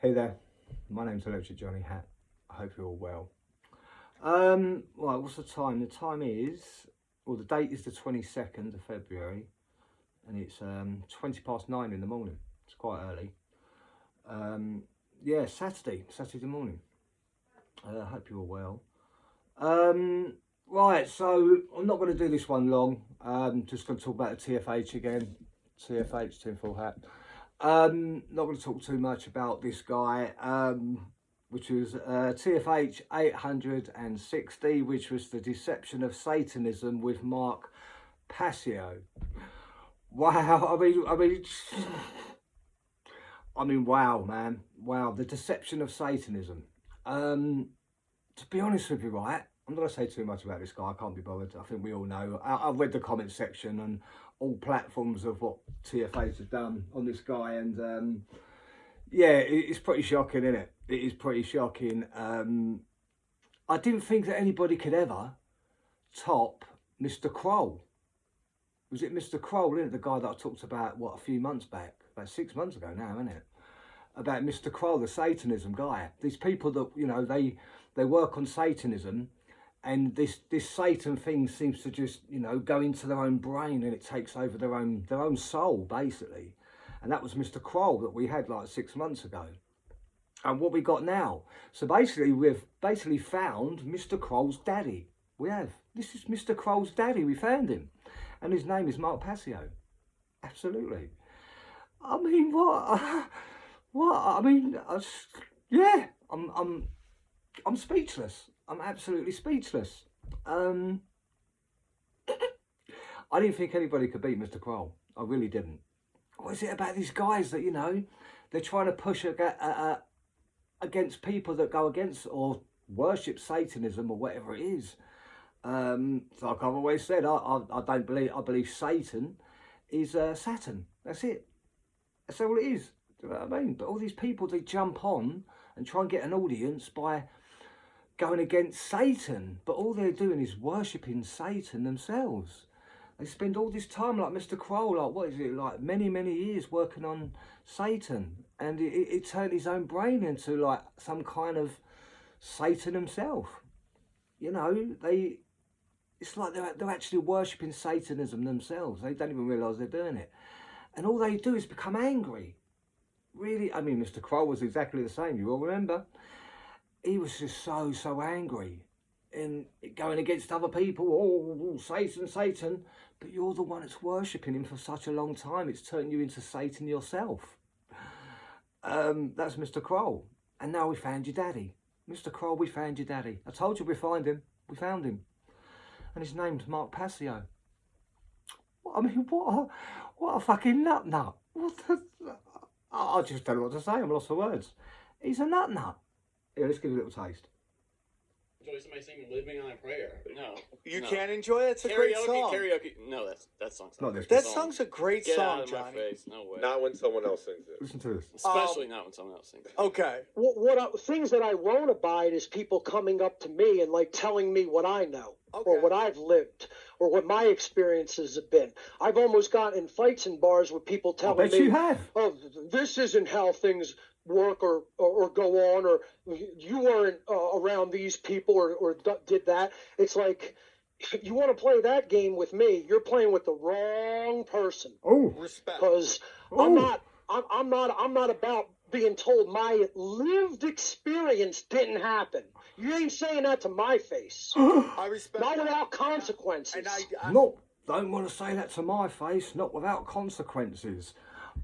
Hey there, my name's Electric Johnny Hat. I hope you're all well. Right, what's the time? The time is, well, the date is the 22nd of February, and it's 20 past 9 in the morning. It's quite early. Yeah, Saturday morning. I hope you're all well. Right, so I'm not going to do this one long. Just going to talk about the TFH again. TFH, tinfoil hat. Not going to talk too much about this guy, which was TFH 860, which was the deception of Satanism with Mark Passio. Wow, wow, man, wow, the deception of Satanism. To be honest with you, right, I'm not going to say too much about this guy. I can't be bothered. I think we all know. I've read the comment section and all platforms of what TFH has done on this guy, and yeah, it's pretty shocking, isn't it? It is pretty shocking. I didn't think that anybody could ever top Mr. Kroll. Was it Mr. Kroll, isn't it? The guy that I talked about, what, a few months back? About 6 months ago now, isn't it? About Mr. Kroll, the Satanism guy. These people that, you know, they work on Satanism, and this Satan thing seems to just, you know, go into their own brain, and it takes over their own soul, basically. And that was Mr. Kroll that we had like 6 months ago. And what we got now. So basically, we've basically found Mr. Kroll's daddy. We have. This is Mr. Kroll's daddy. We found him. And his name is Mark Passio. Absolutely. I mean, what? What? I mean, yeah, I'm speechless. I'm absolutely speechless. I didn't think anybody could beat Mr. Kroll. I really didn't. What is it about these guys that, you know, they're trying to push against people that go against or worship Satanism or whatever it is? So like I've always said, I don't believe, I believe Satan is Saturn. That's it. That's all it is. Do you know what I mean? But all these people, they jump on and try and get an audience by going against Satan. But all they're doing is worshipping Satan themselves. They spend all this time, like Mr. Kroll, like, what is it, like many, many years working on Satan. And it turned his own brain into like some kind of Satan himself. You know, it's like they're actually worshipping Satanism themselves. They don't even realise they're doing it. And all they do is become angry. Really, I mean, Mr. Kroll was exactly the same. You all remember? He was just so angry and going against other people. Oh, Satan, Satan. But you're the one that's worshipping him for such a long time. It's turned you into Satan yourself. That's Mr. Kroll. And now we found your daddy. Mr. Kroll, we found your daddy. I told you we'd find him. We found him. And his name's Mark Passio. I mean, what a fucking nut. I just don't know what to say. I'm lost for words. He's a nut. Here, let's give it a little taste. Enjoy somebody singing "Living on a Prayer." No, you no. can't enjoy it. It's a great song. Karaoke. No, that song's not this. That song's a great Get song, out of Johnny. my face. No way. Not when someone else sings it. Listen to this. Especially not when someone else sings it. Okay. Things that I won't abide is people coming up to me and like telling me what I know or what I've lived or what my experiences have been. I've almost gotten in fights in bars with people telling me, you have. "Oh, this isn't how things work or go on, or you weren't around these people or did that." It's like, if you want to play that game with me, you're playing with the wrong person. Oh, respect. Because I'm not about being told my lived experience didn't happen. You ain't saying that to my face. I respect. Not without consequences. And no, don't want to say that to my face. Not without consequences.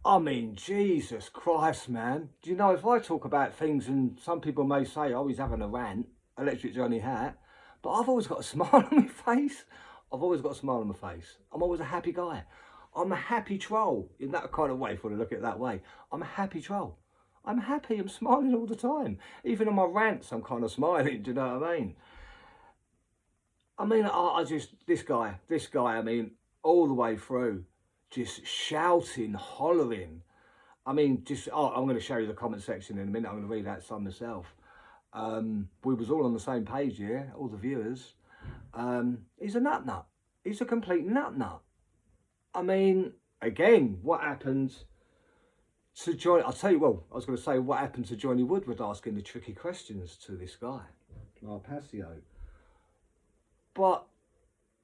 I mean, Jesus Christ, man. Do you know, if I talk about things and some people may say, oh, he's having a rant, Electric Johnny Hat, but I've always got a smile on my face. I've always got a smile on my face. I'm always a happy guy. I'm a happy troll in that kind of way, if you want to look at it that way. I'm a happy troll. I'm happy, I'm smiling all the time. Even on my rants, I'm kind of smiling, do you know what I mean? I mean, I just, this guy, I mean, all the way through, just shouting, hollering. I mean, I'm going to show you the comment section in a minute. I'm going to read out some myself. We was all on the same page here, all the viewers. He's a nut. He's a complete nut. I mean, again, what happened to Johnny, I'll tell you, well, I was going to say what happened to Johnny Woodward asking the tricky questions to this guy, Passio. But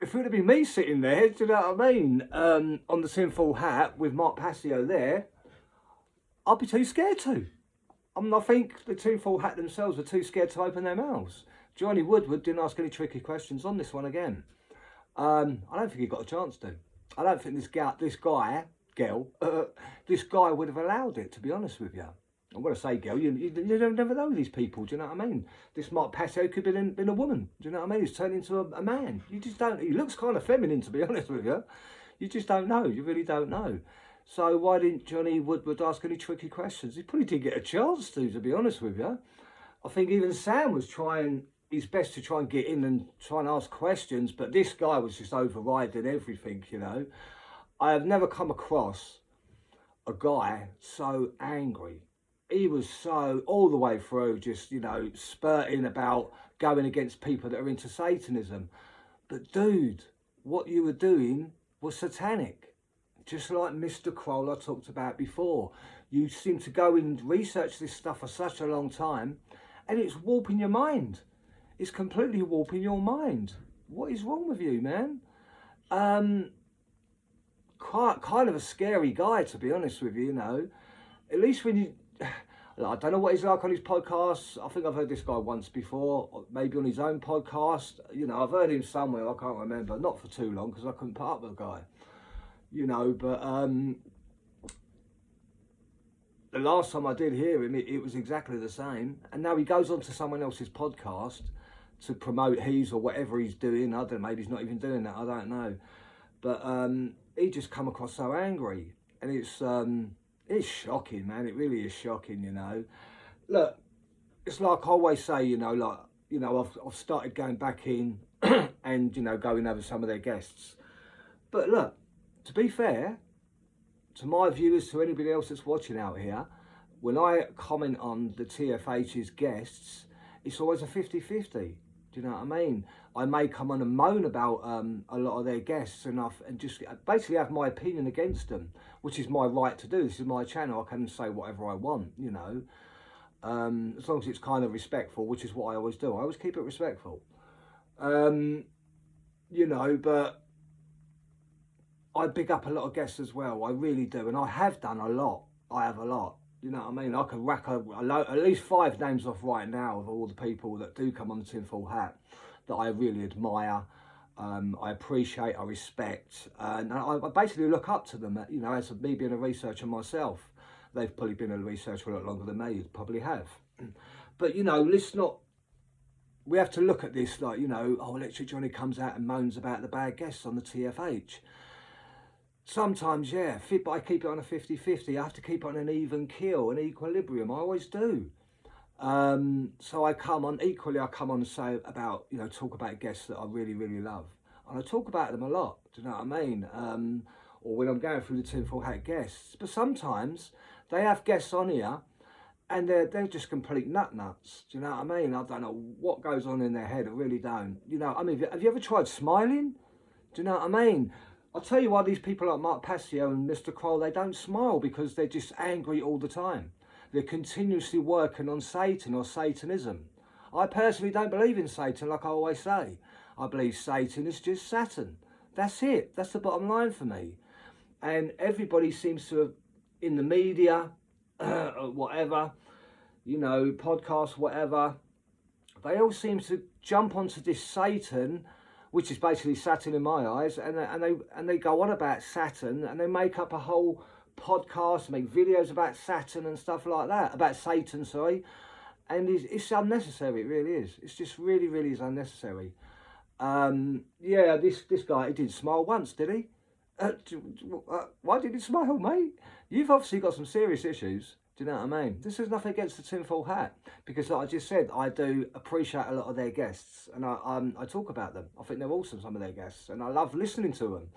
if it would have been me sitting there, do you know what I mean, on the tinfoil hat with Mark Passio there, I'd be too scared to. I think the tinfoil hat themselves were too scared to open their mouths. Johnny Woodward didn't ask any tricky questions on this one again. I don't think he got a chance to. I don't think this guy would have allowed it, to be honest with you. I'm going to say girl, you never know these people, do you know what I mean? This Mark Passio could have been a woman, do you know what I mean? He's turned into a man. You just don't, he looks kind of feminine, to be honest with you. You just don't know, you really don't know. So why didn't Johnny Woodward ask any tricky questions? He probably didn't get a chance to be honest with you. I think even Sam was trying his best to try and get in and try and ask questions, but this guy was just overriding everything, you know. I have never come across a guy so angry. He was so, all the way through, just, you know, spurting about going against people that are into Satanism. But dude, what you were doing was satanic. Just like Mr. Kroll I talked about before. You seem to go and research this stuff for such a long time, and it's warping your mind. It's completely warping your mind. What is wrong with you, man? Kind of a scary guy, to be honest with you, you know. At least when you... I don't know what he's like on his podcasts. I think I've heard this guy once before, maybe on his own podcast. You know, I've heard him somewhere, I can't remember. Not for too long, because I couldn't put up with the guy. You know, but the last time I did hear him, it was exactly the same. And now he goes on to someone else's podcast to promote his or whatever he's doing. I don't know, maybe he's not even doing that, I don't know. But he just come across so angry. And it's shocking, man. It really is shocking, you know. Look, it's like I always say, you know, like, you know, I've started going back in and, you know, going over some of their guests. But look, to be fair, to my viewers, to anybody else that's watching out here, when I comment on the TFH's guests, it's always a 50-50. Do you know what I mean? I may come on and moan about a lot of their guests and just basically have my opinion against them, which is my right to do. This is my channel. I can say whatever I want, you know, as long as it's kind of respectful, which is what I always do. I always keep it respectful, you know, but I big up a lot of guests as well. I really do. And I have done a lot. I have a lot. You know what I mean? I can rack at least 5 names off right now of all the people that do come on the tinfoil hat that I really admire, I appreciate, I respect, and I basically look up to them, you know, as me being a researcher myself. They've probably been a researcher a lot longer than me, probably have. But, you know, we have to look at this like, you know, oh, Electric Johnny comes out and moans about the bad guests on the TFH. Sometimes, yeah, but I keep it on a 50-50. I have to keep it on an even keel, an equilibrium. I always do. So I come on and say about, you know, talk about guests that I really, really love. And I talk about them a lot, do you know what I mean? Or when I'm going through the tinfoil hat guests. But sometimes they have guests on here and they're just complete nuts. Do you know what I mean? I don't know what goes on in their head. I really don't. You know, I mean, have you ever tried smiling? Do you know what I mean? I'll tell you why these people like Mark Passio and Mr. Kroll, they don't smile, because they're just angry all the time. They're continuously working on Satan or Satanism. I personally don't believe in Satan, like I always say. I believe Satan is just Saturn. That's it. That's the bottom line for me. And everybody seems to have, in the media, whatever, you know, podcasts, whatever, they all seem to jump onto this Satan, which is basically Saturn in my eyes, and they go on about Saturn, and they make up a whole podcast, make videos about Saturn and stuff like that, about Satan, sorry, and it's unnecessary. It really is. It's just really, really is unnecessary. Yeah, this guy, he didn't smile once, did he? Why did he smile, mate? You've obviously got some serious issues. Do you know what I mean? This is nothing against the tinfoil hat, because like I just said, I do appreciate a lot of their guests, and I talk about them. I think they're awesome, some of their guests, and I love listening to them.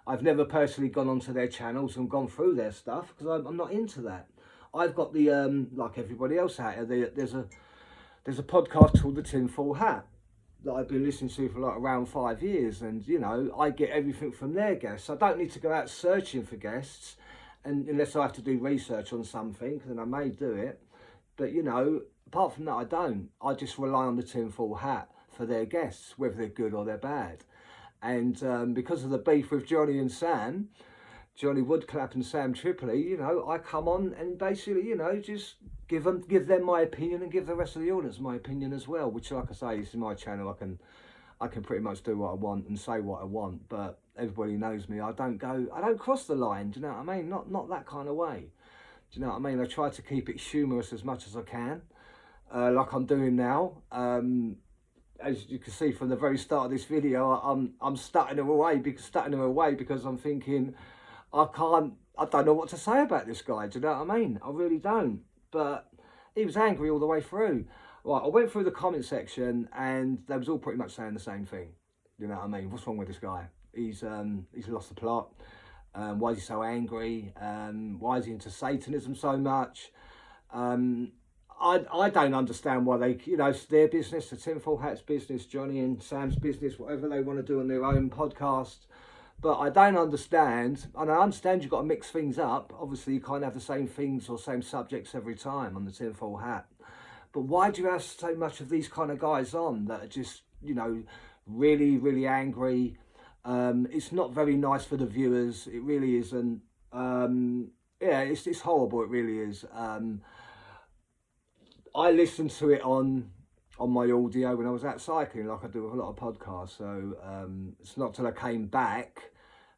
I've never personally gone onto their channels and gone through their stuff, because I'm not into that. I've got the, like everybody else out here, there's a podcast called The Tinfoil Hat that I've been listening to for like around 5 years, and, you know, I get everything from their guests. I don't need to go out searching for guests and unless I have to do research on something, then I may do it. But, you know, apart from that, I don't. I just rely on the tinfoil hat for their guests, whether they're good or they're bad. And because of the beef with Johnny and Sam, Johnny Woodclap and Sam Tripoli, you know, I come on and basically, you know, just give them my opinion and give the rest of the audience my opinion as well. Which, like I say, is my channel. I can pretty much do what I want and say what I want. But everybody knows me. I don't cross the line. Do you know what I mean? Not that kind of way. Do you know what I mean? I try to keep it humorous as much as I can, like I'm doing now. As you can see from the very start of this video, I'm stuttering away because I'm thinking I don't know what to say about this guy. Do you know what I mean? I really don't. But he was angry all the way through. Right, I went through the comment section and they was all pretty much saying the same thing. You know what I mean? What's wrong with this guy? He's lost the plot. Why is he so angry? Why is he into Satanism so much? I don't understand why they, you know, it's their business, the Tinfoil Hat's business, Johnny and Sam's business, whatever they want to do on their own podcast. But I don't understand, and I understand you've got to mix things up. Obviously, you can't have the same things or same subjects every time on the Tinfoil Hat. But why do you have so much of these kind of guys on that are just, you know, really, really angry? It's not very nice for the viewers. It really isn't. Yeah, it's horrible. It really is. I listened to it on my audio when I was out cycling, like I do with a lot of podcasts. So it's not till I came back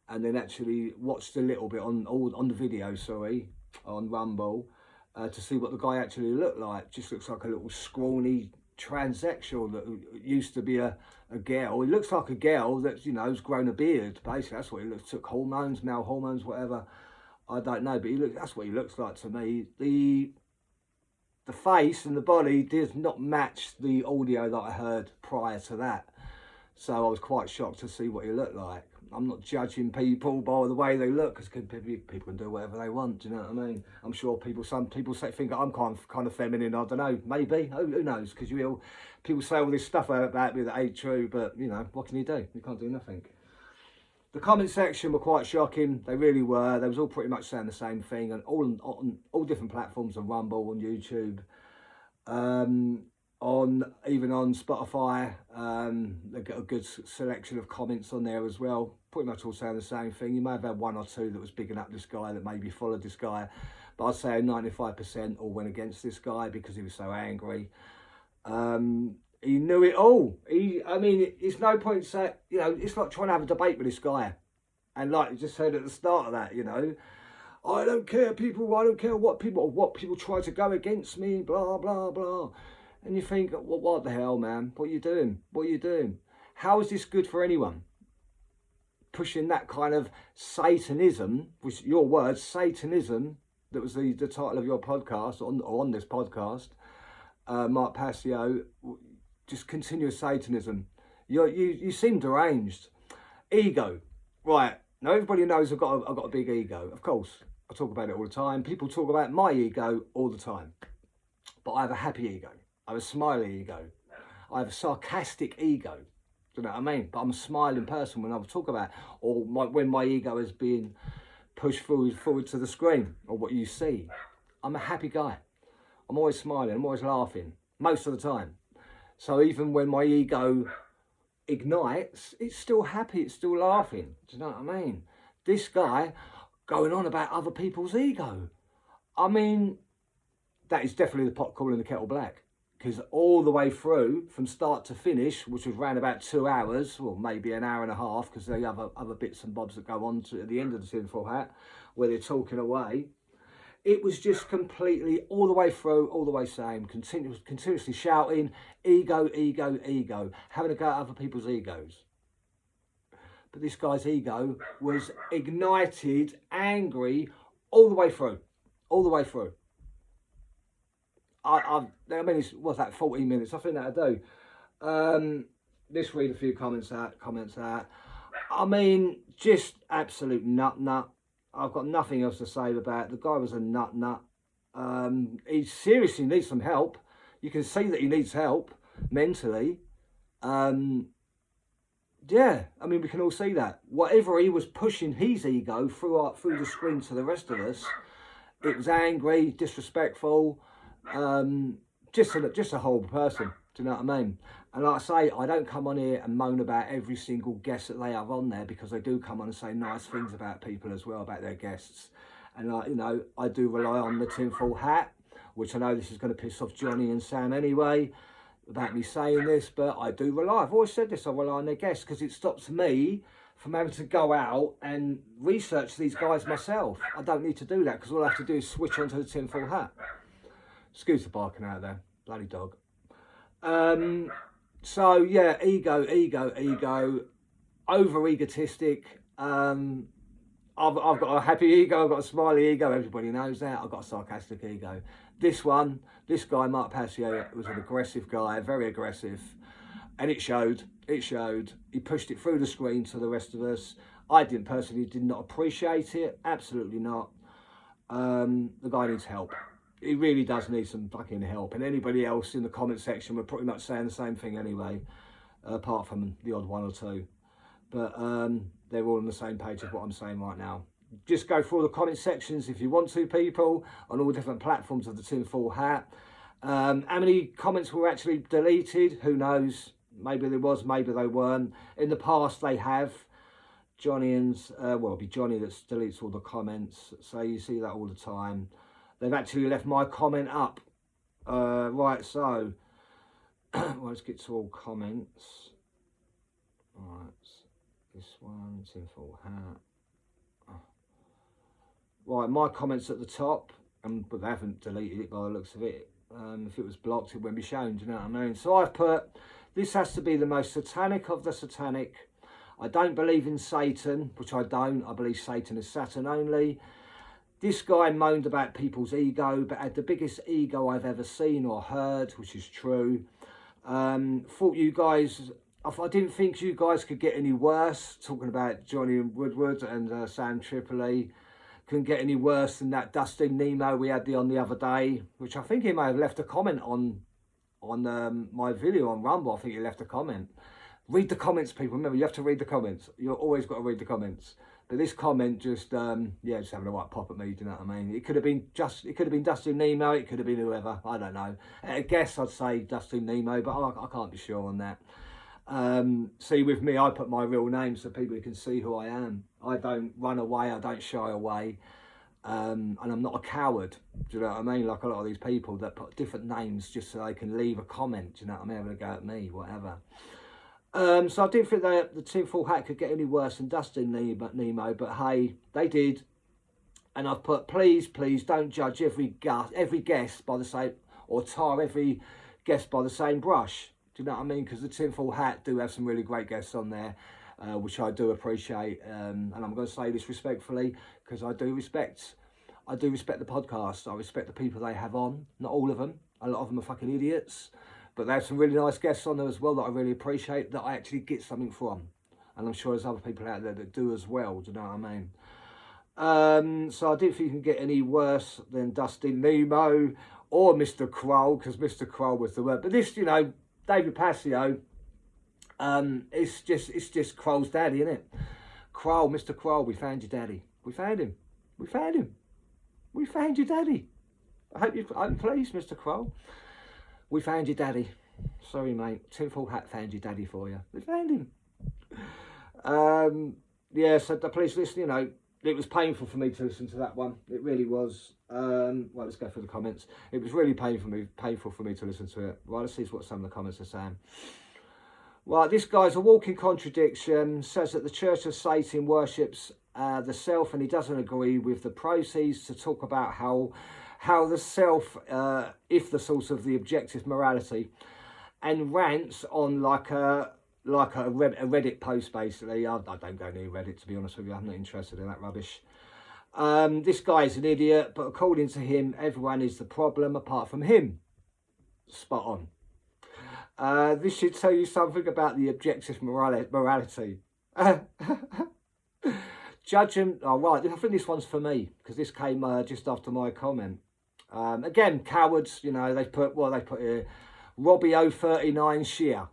and then actually watched a little bit on the video, sorry, on Rumble, to see what the guy actually looked like. Just looks like a little scrawny transsexual that used to be a girl. He looks like a girl that's, you know, has grown a beard. Basically, that's what he looks. Took hormones, male hormones, whatever. I don't know, but that's what he looks like to me. The face and the body did not match the audio that I heard prior to that. So I was quite shocked to see what he looked like. I'm not judging people by the way they look, because people can do whatever they want, do you know what I mean? I'm sure some people think I'm kind of feminine, I don't know, maybe, who knows, because people say all this stuff about me that ain't true, but, you know, what can you do? You can't do nothing. The comment section were quite shocking. They really were. They was all pretty much saying the same thing, and all different platforms, on Rumble, on YouTube, even on Spotify. They got a good selection of comments on there as well. Pretty much all saying the same thing. You may have had one or two that was bigging up this guy, that maybe followed this guy, but I'd say 95% all went against this guy because he was so angry. He knew it all. I mean, it's no point saying, you know, it's like trying to have a debate with this guy. And like you just said at the start of that, you know, I don't care what people try to go against me, blah, blah, blah. And you think, well, what the hell, man? What are you doing? What are you doing? How is this good for anyone? Pushing that kind of Satanism, which your words, Satanism, that was the title of your podcast, on this podcast, Mark Passio, just continuous Satanism. You seem deranged. Ego, right? Now everybody knows I've got a big ego. Of course, I talk about it all the time. People talk about my ego all the time, but I have a happy ego. I have a smiley ego. I have a sarcastic ego. Do you know what I mean? But I'm a smiling person when I talk about, when my ego is being pushed forward to the screen, or what you see. I'm a happy guy. I'm always smiling. I'm always laughing most of the time. So even when my ego ignites, it's still happy, it's still laughing. Do you know what I mean? This guy going on about other people's ego. I mean, that is definitely the pot calling the kettle black. Because all the way through, from start to finish, which was around about 2 hours, or maybe an hour and a half, because there are other bits and bobs that go on to at the end of the Tinfoil Hat, where they're talking away. It was just completely, all the way through, all the way same, continuously shouting, ego, ego, ego, having a go at other people's egos. But this guy's ego was ignited, angry, all the way through, all the way through. I mean, what's that, 14 minutes? I think that'll do. Let's read a few comments out. I mean, just absolute nut. I've got nothing else to say about it. The guy was a nut. He seriously needs some help. You can see that he needs help mentally. yeah, I mean, we can all see that. Whatever he was pushing his ego through the screen to the rest of us, it was angry, disrespectful, just a horrible person. Do you know what I mean? And like I say, I don't come on here and moan about every single guest that they have on there, because they do come on and say nice things about people as well, about their guests. And I do rely on the tinfoil hat, which I know this is going to piss off Johnny and Sam anyway, about me saying this, but I do rely. I've always said this, I rely on their guests, because it stops me from having to go out and research these guys myself. I don't need to do that, because all I have to do is switch onto the tinfoil hat. Excuse the barking out there, bloody dog. So yeah, ego, over egotistic. I've got a happy ego, I've got a smiley ego, everybody knows that. I've got a sarcastic ego. This guy, Mark Passio, was an aggressive guy, very aggressive. And it showed. He pushed it through the screen to the rest of us. I did not appreciate it, absolutely not. The guy needs help. He really does need some fucking help. And anybody else in the comment section were pretty much saying the same thing anyway, apart from the odd one or two. But they're all on the same page of what I'm saying right now. Just go through all the comment sections if you want to, people, on all different platforms of the tinfoil hat. How many comments were actually deleted? Who knows? Maybe there was, maybe they weren't. In the past, they have. Johnny it'll be Johnny that deletes all the comments. So you see that all the time. They've actually left my comment up. Right, so well, let's get to all comments. Right, this one, tinfoil hat. Right, my comment's at the top, but they haven't deleted it by the looks of it. If it was blocked, it wouldn't be shown, do you know what I mean? So I've put, this has to be the most satanic of the satanic. I don't believe in Satan, which I don't. I believe Satan is Saturn only. This guy moaned about people's ego, but had the biggest ego I've ever seen or heard, which is true. Thought you guys, I didn't think you guys could get any worse, talking about Johnny and Woodward and Sam Tripoli. Couldn't get any worse than that Dustin Nemo we had on the other day, which I think he may have left a comment on my video on Rumble. I think he left a comment. Read the comments, people. Remember, you have to read the comments. You've always got to read the comments. But this comment just just having a right pop at me. Do you know what I mean? It could have been Dustin Nemo. It could have been whoever. I don't know. I guess I'd say Dustin Nemo, but I can't be sure on that. See, with me, I put my real name so people can see who I am. I don't run away. I don't shy away. And I'm not a coward. Do you know what I mean? Like a lot of these people that put different names just so they can leave a comment. Do you know what I mean? Having a go at me, whatever. So I didn't think that the tinfoil hat could get any worse than Dustin Nemo, but hey, they did. And I've put, please don't judge every guest by the same, or tar every guest by the same brush. Do you know what I mean? Because the tinfoil hat do have some really great guests on there, which I do appreciate. And I'm going to say this respectfully, because I do respect the podcast. I respect the people they have on. Not all of them. A lot of them are fucking idiots. But they have some really nice guests on there as well that I really appreciate, that I actually get something from. And I'm sure there's other people out there that do as well. Do you know what I mean? So I didn't think you can get any worse than Dustin Nemo or Mr. Kroll, because Mr. Kroll was the word. But this, David Passio, it's just Kroll's daddy, isn't it? Kroll, Mr. Kroll, we found your daddy. We found him. We found your daddy. I hope you're pleased, Mr. Kroll. We found your daddy. Sorry, mate. Tinfoil hat found your daddy for you. We found him. Yeah, so please listen, it was painful for me to listen to that one. It really was. Well, let's go through the comments. It was really painful for me to listen to it. Right, let's see what some of the comments are saying. Right, this guy's a walking contradiction. Says that the Church of Satan worships the self, and he doesn't agree with the proceeds to talk about how the self, if the source of the objective morality, and rants on like a Reddit post, basically. I don't go near Reddit, to be honest with you. I'm not interested in that rubbish. This guy is an idiot, but according to him, everyone is the problem apart from him. Spot on. This should tell you something about the objective morality. Judge him. Oh, right. I think this one's for me, because this came just after my comment. Again, cowards, they put here, Robbie 039 Shia.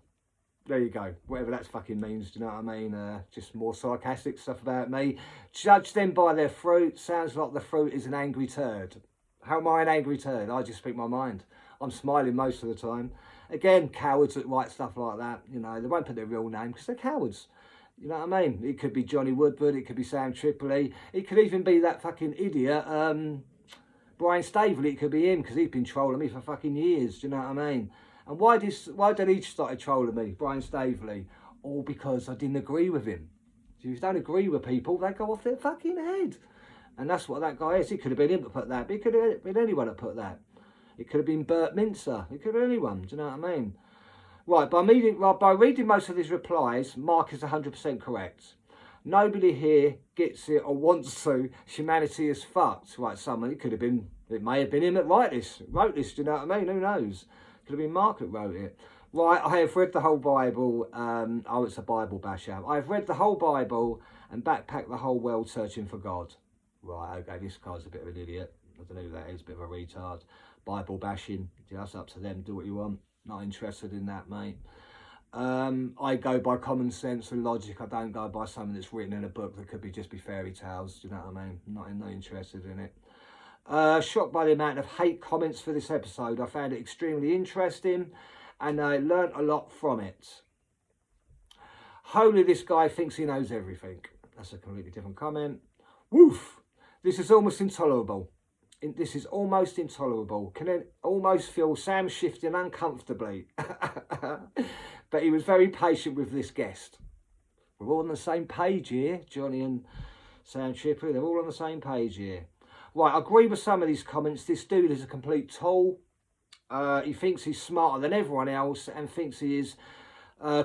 There you go. Whatever that fucking means, do you know what I mean? Just more sarcastic stuff about me. Judge them by their fruit. Sounds like the fruit is an angry turd. How am I an angry turd? I just speak my mind. I'm smiling most of the time. Again, cowards that write stuff like that. You know, they won't put their real name because they're cowards. You know what I mean? It could be Johnny Woodward. It could be Sam Tripoli. It could even be that fucking idiot, Brian Staveley. It could be him because he's been trolling me for fucking years. Do you know what I mean? And why did he start trolling me, Brian Staveley? All because I didn't agree with him. If you don't agree with people, they go off their fucking head. And that's what that guy is. It could have been him that put that, but it could have been anyone that put that. It could have been Bert Mincer. It could have been anyone. Do you know what I mean? Right, by reading most of his replies, Mark is 100% correct. Nobody here gets it or wants to. Humanity is fucked. Right, it may have been him that wrote this. Do you know what I mean? Who knows? Could have been Mark that wrote it. Right, I have read the whole Bible. It's a Bible basher. I have read the whole Bible and backpacked the whole world searching for God. Right, okay, this guy's a bit of an idiot. I don't know who that is, a bit of a retard. Bible bashing, that's up to them, do what you want. Not interested in that, mate. I go by common sense and logic. I don't go by something that's written in a book that could just be fairy tales, do you know what I mean? Not interested in it. Shocked by the amount of hate comments for this episode. I found it extremely interesting and I learnt a lot from it. Holy, this guy thinks he knows everything. That's a completely different comment. Woof! This is almost intolerable. This is almost intolerable. Can it almost feel Sam shifting uncomfortably? But he was very patient with this guest. We're all on the same page here, Johnny and Sam Tripoli. They're all on the same page here. Right, I agree with some of these comments. This dude is a complete tool. He thinks he's smarter than everyone else and thinks he is he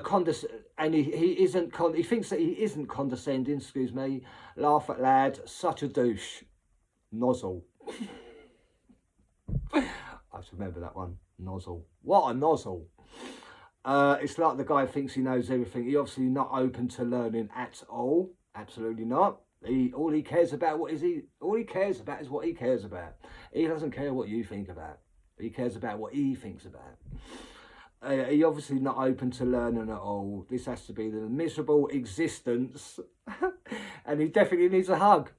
thinks that he isn't condescending, excuse me. Laugh at lad, such a douche. Nozzle. I have to remember that one. Nozzle. What a nozzle. It's like the guy thinks he knows everything. He obviously not open to learning at all. Absolutely not. All he cares about is what he cares about. He doesn't care what you think about. He cares about what he thinks about. He obviously not open to learning at all. This has to be the miserable existence. And he definitely needs a hug.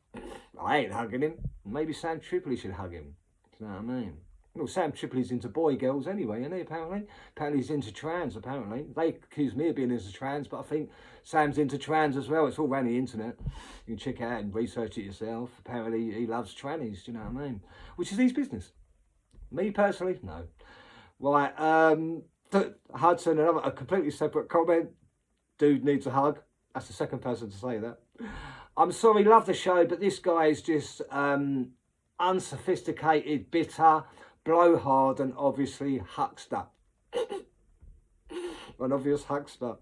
I ain't hugging him. Maybe Sam Tripoli should hug him. Do you know what I mean? Well, Sam Tripoli's into boy girls anyway, isn't he, apparently? Apparently he's into trans, apparently. They accuse me of being into trans, but I think Sam's into trans as well. It's all around the internet. You can check it out and research it yourself. Apparently he loves trannies, do you know what I mean? Which is his business. Me personally, no. Right, Hudson, a completely separate comment. Dude needs a hug. That's the second person to say that. I'm sorry, love the show, but this guy is just unsophisticated, bitter, blowhard, and obviously huckster. An obvious huckster.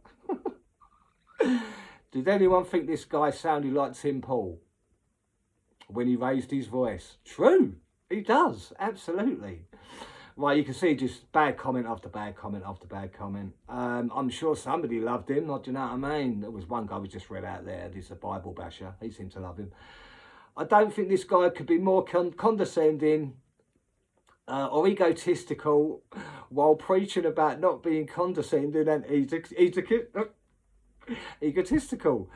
Did anyone think this guy sounded like Tim Paul when he raised his voice? True, he does, absolutely. Right, you can see just bad comment after bad comment after bad comment. I'm sure somebody loved him, do you know what I mean? There was one guy we just read out there, he's a Bible basher, he seemed to love him. I don't think this guy could be more condescending or egotistical while preaching about not being condescending and egotistical.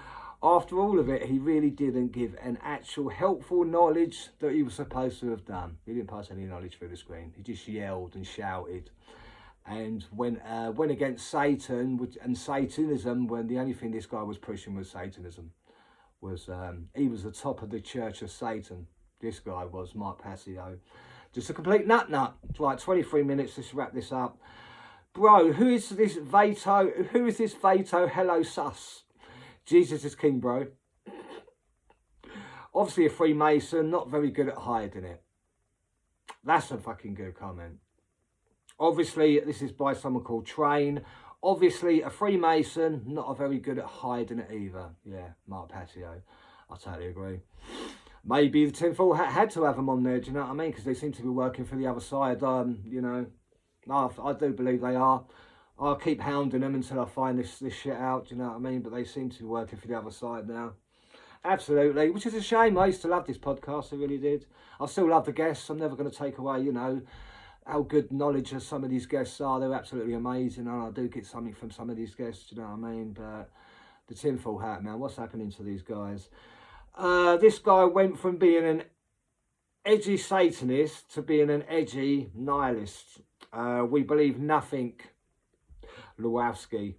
After all of it, he really didn't give an actual helpful knowledge that he was supposed to have done. He didn't pass any knowledge through the screen. He just yelled and shouted. And went against Satan and Satanism, when the only thing this guy was pushing was Satanism. He was the top of the Church of Satan. This guy was, Mark Passio. Just a complete nut. Right, 23 minutes, let's wrap this up. Bro, who is this Vato? Who is this Vato? Hello, sus. Jesus is king, bro. Obviously a Freemason, not very good at hiding it. That's a fucking good comment. Obviously, this is by someone called Train. Obviously, a Freemason, not a very good at hiding it either. Yeah, Mark Passio. I totally agree. Maybe the tinfoil hat had to have them on there, do you know what I mean? Because they seem to be working for the other side, you know. I do believe they are. I'll keep hounding them until I find this shit out, do you know what I mean? But they seem to be working for the other side now. Absolutely, which is a shame. I used to love this podcast, I really did. I still love the guests. I'm never going to take away, you know, how good knowledge of some of these guests are. They're absolutely amazing, and I do get something from some of these guests, you know what I mean? But the tinfoil hat, man, what's happening to these guys? This guy went from being an edgy Satanist to being an edgy nihilist. We believe nothing, Lewowski.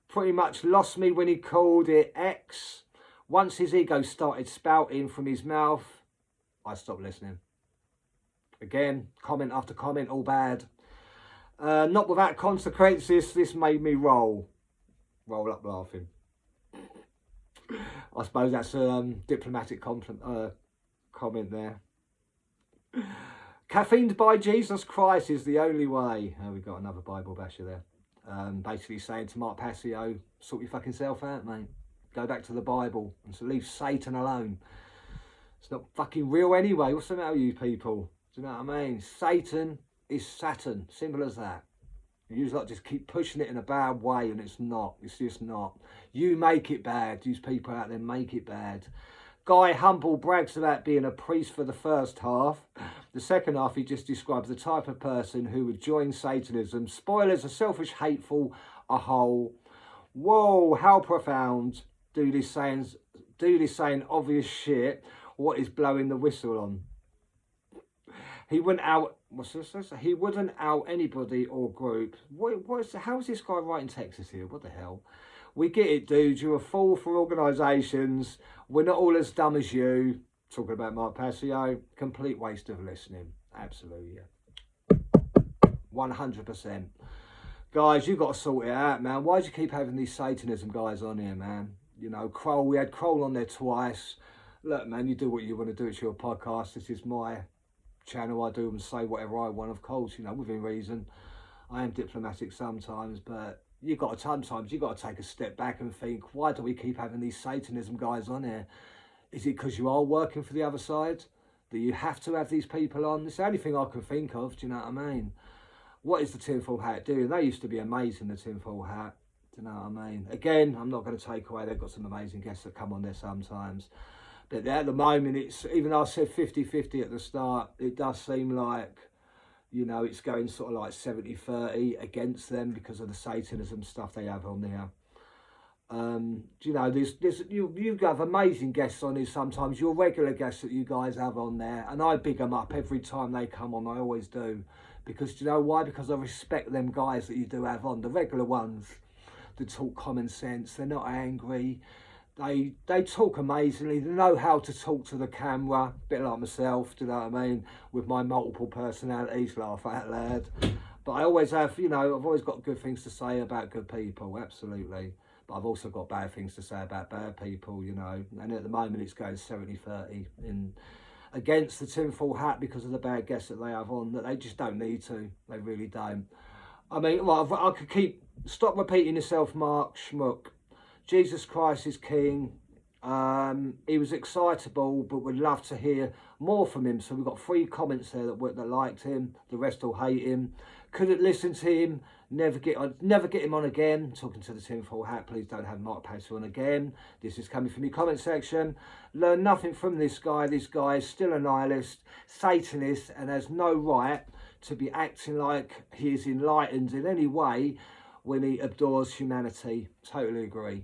Pretty much lost me when he called it X. Once his ego started spouting from his mouth, I stopped listening. Again, comment after comment, all bad. Not without consequences, this made me roll up laughing. I suppose that's a diplomatic comment there. Caffeined by Jesus Christ is the only way. We got another Bible basher there. Basically saying to Mark Passio, sort your fucking self out, mate. Go back to the Bible and so leave Satan alone. It's not fucking real anyway. What's the matter with you people? Do you know what I mean? Satan is Saturn. Simple as that. You lot just keep pushing it in a bad way, and it's not. It's just not. You make it bad. These people out there make it bad. Guy Humble brags about being a priest for the first half. The second half, he just describes the type of person who would join Satanism. Spoilers, a selfish, hateful, a whole. Whoa, how profound. Do this saying obvious shit. What is blowing the whistle on? He wouldn't out. What's this? He wouldn't out anybody or group. How is this guy writing Texas here? What the hell? We get it, dude. You're a fool for organisations. We're not all as dumb as you. Talking about Mark Passio. Complete waste of listening. Absolutely. 100%. Guys, you've got to sort it out, man. Why do you keep having these Satanism guys on here, man? You know, Kroll. We had Kroll on there twice. Look, man, you do what you want to do. It's your podcast. This is my channel. I do and say whatever I want, of course, you know, within reason. I am diplomatic sometimes, but sometimes you got to take a step back and think, why do we keep having these Satanism guys on here? Is it because you are working for the other side that you have to have these people on? It's the only thing I can think of. Do you know what I mean? What is the tinfoil hat doing? They used to be amazing, the tinfoil hat. Do you know what I mean? Again, I'm not going to take away, they've got some amazing guests that come on there sometimes. But at the moment, it's, even though I said 50-50 at the start, it does seem like, you know, it's going sort of like 70-30 against them because of the Satanism stuff they have on there. You know, you have amazing guests on here sometimes. Your regular guests that you guys have on there, and I big them up every time they come on. I always do, because do you know why? Because I respect them guys that you do have on, the regular ones that talk common sense. They're not angry. They talk amazingly. They know how to talk to the camera, a bit like myself, do you know what I mean? With my multiple personalities, laugh out loud. But I always have, you know, I've always got good things to say about good people, absolutely. But I've also got bad things to say about bad people, you know. And at the moment it's going 70-30 in against the tinfoil hat because of the bad guests that they have on, that they just don't need to. They really don't. I mean, well, I could stop repeating yourself, Mark Schmuck. Jesus Christ is King. He was excitable, but would love to hear more from him. So we've got 3 comments there that liked him. The rest all hate him. Couldn't listen to him. Never get him on again. Talking to the tinfoil hat. Please don't have Mark Passio on again. This is coming from your comment section. Learn nothing from this guy. This guy is still a nihilist, Satanist, and has no right to be acting like he is enlightened in any way when he adores humanity. Totally agree.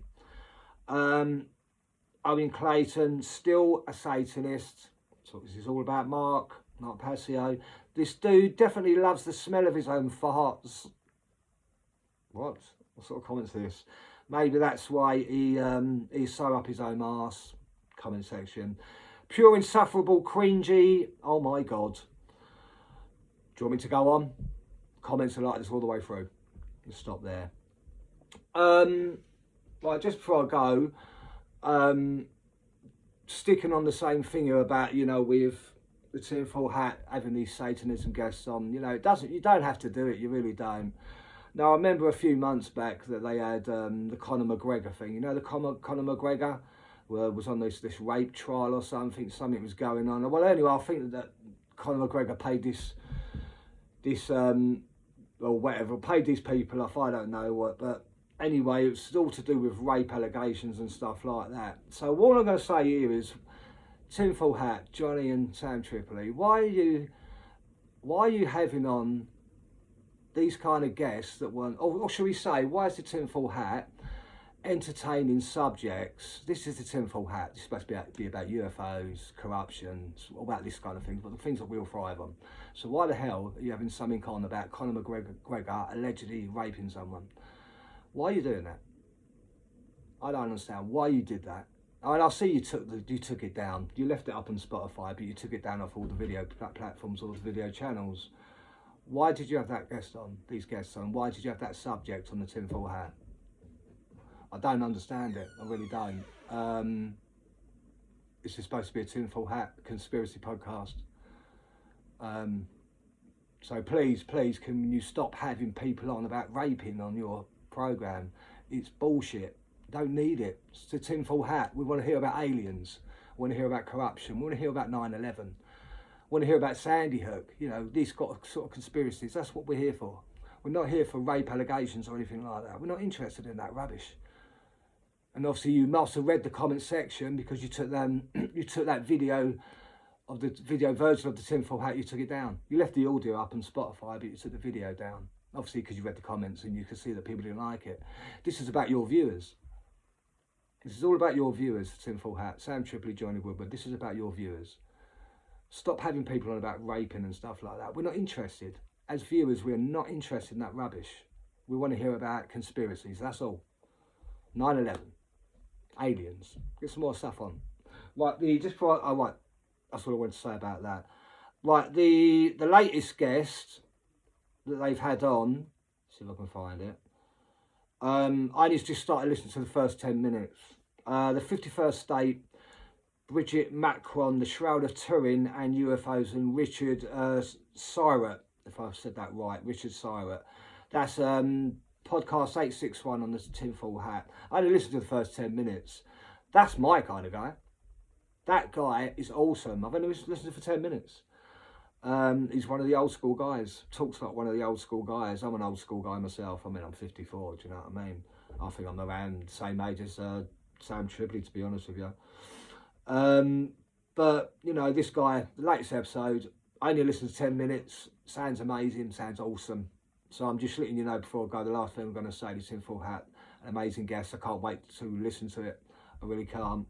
Owen Clayton, still a Satanist. So this is all about Mark Passio. This dude definitely loves the smell of his own farts. What sort of comments this? Maybe that's why he's so up his own arse. Comment section. Pure insufferable cringy. Oh my god. Do you want me to go on? Comments are like this all the way through. Let's stop there. Right, just before I go, sticking on the same thing about, you know, with the tinfoil hat having these Satanism guests on, you know, you don't have to do it, you really don't. Now, I remember a few months back that they had the Conor McGregor thing, you know, the Conor McGregor was on this rape trial or something was going on. Well, anyway, I think that Conor McGregor paid this or whatever, paid these people off, I don't know what, but anyway, it's all to do with rape allegations and stuff like that. So all I'm going to say here is, tinfoil hat, Johnny and Sam Tripoli, why are you why are you having on these kind of guests that weren't, or shall we say, why is the tinfoil hat entertaining subjects? This is the tinfoil hat. It's supposed to be about UFOs, corruption, all about this kind of thing, but the things that we'll thrive on. So why the hell are you having something on about Conor McGregor allegedly raping someone? Why are you doing that? I don't understand why you did that. I mean, I see you took it down. You left it up on Spotify, but you took it down off all the video platforms, all the video channels. Why did you have that these guests on? Why did you have that subject on the tinfoil hat? I don't understand it. I really don't. This is supposed to be a tinfoil hat conspiracy podcast. So please, can you stop having people on about raping on your program? It's bullshit. Don't need it. It's a tinfoil hat. We want to hear about aliens. We want to hear about corruption. We want to hear about 9/11. We want to hear about Sandy Hook. You know, these sort of conspiracies. That's what we're here for. We're not here for rape allegations or anything like that. We're not interested in that rubbish. And obviously you must have read the comment section, because you took that video of the video version of the tinfoil hat, you took it down. You left the audio up on Spotify, but you took the video down. Obviously because you read the comments and you could see that people didn't like it. This is about your viewers. This is all about your viewers, tinfoil hat. Sam Tripoli, Johnny Woodward. This is about your viewers. Stop having people on about raping and stuff like that. We're not interested. As viewers, we're not interested in that rubbish. We want to hear about conspiracies, that's all. 9/11. Aliens. Get some more stuff on. Right, that's what I wanted to say about that. Right, the latest guest that they've had on, see if I can find it. I just started listening to the first 10 minutes. The 51st State, Bridget Macron, The Shroud of Turin and UFOs, and Richard Syrett, if I've said that right, Richard Syrett. That's podcast 861 on the tinfoil hat. I only listened to the first 10 minutes. That's my kind of guy. That guy is awesome. I've only listened for 10 minutes. He's one of the old school guys. Talks like one of the old school guys. I'm an old school guy myself. I mean, I'm 54, do you know what I mean? I think I'm around the same age as Sam Tripoli, to be honest with you. But, you know, this guy, the latest episode, I only listened to 10 minutes. Sounds amazing, sounds awesome. So I'm just letting you know before I go, the last thing I'm going to say is tinfoil hat. An amazing guest. I can't wait to listen to it. I really can't.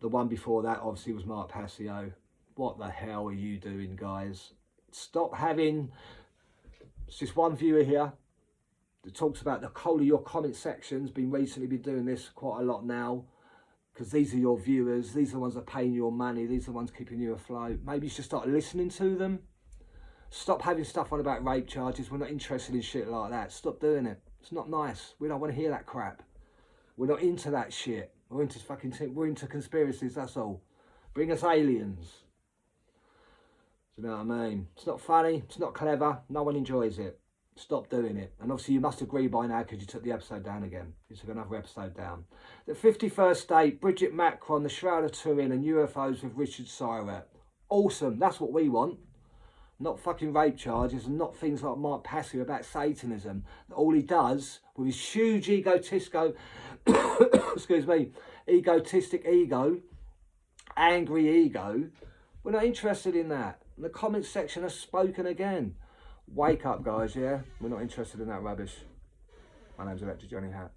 The one before that, obviously, was Mark Passio. What the hell are you doing, guys? Stop having... It's just one viewer here that talks about the whole of your comment sections. Been doing this quite a lot now, because these are your viewers. These are the ones that are paying your money. These are the ones keeping you afloat. Maybe you should start listening to them. Stop having stuff on about rape charges. We're not interested in shit like that. Stop doing it. It's not nice. We don't want to hear that crap. We're not into that shit. We're into conspiracies, that's all. Bring us aliens. Do you know what I mean? It's not funny. It's not clever. No one enjoys it. Stop doing it. And obviously you must agree by now, because you took the episode down again. You took another episode down. The 51st State, Bridget Macron, The Shroud of Turin and UFOs with Richard Syrett. Awesome. That's what we want. Not fucking rape charges, and not things like Mark Passio about Satanism. All he does with his huge egotistic ego, angry ego, we're not interested in that. And the comment section has spoken again. Wake up, guys, yeah? We're not interested in that rubbish. My name's Electric Johnny Hat.